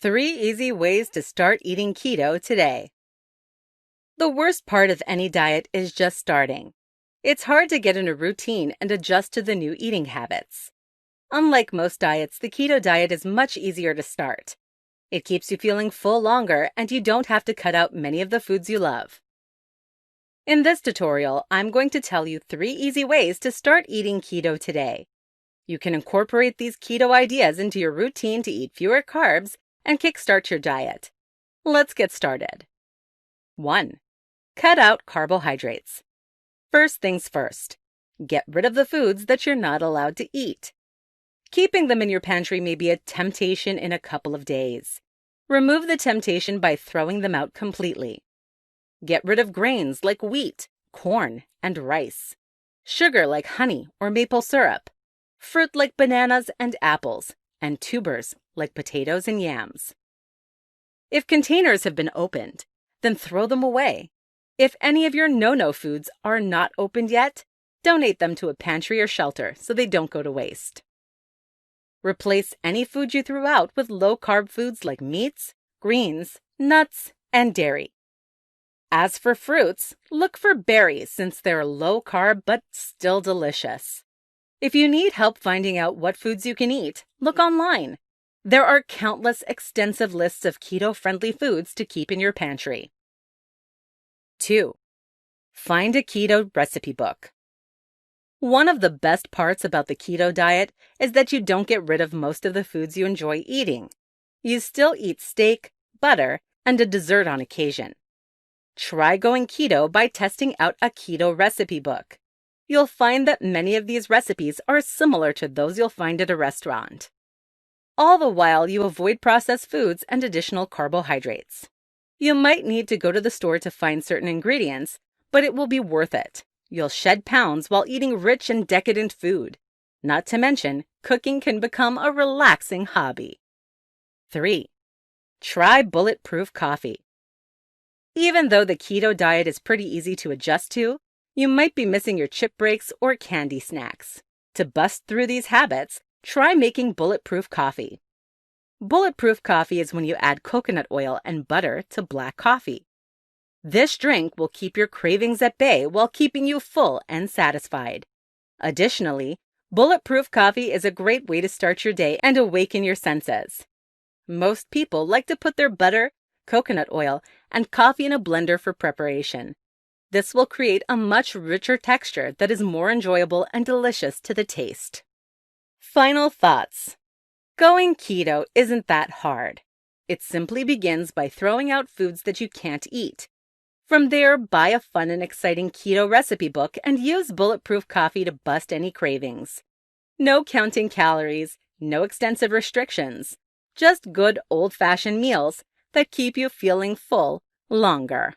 3 easy ways to start eating keto today. The worst part of any diet is just starting. It's hard to get in a routine and adjust to the new eating habits. Unlike most diets, the keto diet is much easier to start. It keeps you feeling full longer, and you don't have to cut out many of the foods you love. In this tutorial, I'm going to tell you 3 easy ways to start eating keto today. You can incorporate these keto ideas into your routine to eat fewer carbs and kickstart your diet. Let's get started. 1. Cut out carbohydrates. First things first, get rid of the foods that you're not allowed to eat. Keeping them in your pantry may be a temptation in a couple of days. Remove the temptation by throwing them out completely. Get rid of grains like wheat, corn, and rice, sugar like honey or maple syrup, fruit like bananas and apples, and tubers like potatoes and yams. If containers have been opened, then throw them away. If any of your no-no foods are not opened yet, donate them to a pantry or shelter so they don't go to waste. Replace any food you threw out with low-carb foods like meats, greens, nuts, and dairy. As for fruits, look for berries since they're low-carb but still delicious. If you need help finding out what foods you can eat, look online. There are countless extensive lists of keto-friendly foods to keep in your pantry. 2. Find a keto recipe book. One of the best parts about the keto diet is that you don't get rid of most of the foods you enjoy eating. You still eat steak, butter, and a dessert on occasion. Try going keto by testing out a keto recipe book. You'll find that many of these recipes are similar to those you'll find at a restaurant. All the while, you avoid processed foods and additional carbohydrates. You might need to go to the store to find certain ingredients, but it will be worth it. You'll shed pounds while eating rich and decadent food. Not to mention, cooking can become a relaxing hobby. 3. Try Bulletproof Coffee. Even though the keto diet is pretty easy to adjust to, you might be missing your chip breaks or candy snacks. To bust through these habits, try making bulletproof coffee. Bulletproof coffee is when you add coconut oil and butter to black coffee. This drink will keep your cravings at bay while keeping you full and satisfied. Additionally, bulletproof coffee is a great way to start your day and awaken your senses. Most people like to put their butter, coconut oil, and coffee in a blender for preparation. This will create a much richer texture that is more enjoyable and delicious to the taste. Final thoughts. Going keto isn't that hard. It simply begins by throwing out foods that you can't eat. From there, buy a fun and exciting keto recipe book and use Bulletproof Coffee to bust any cravings. No counting calories, no extensive restrictions. Just good old-fashioned meals that keep you feeling full longer.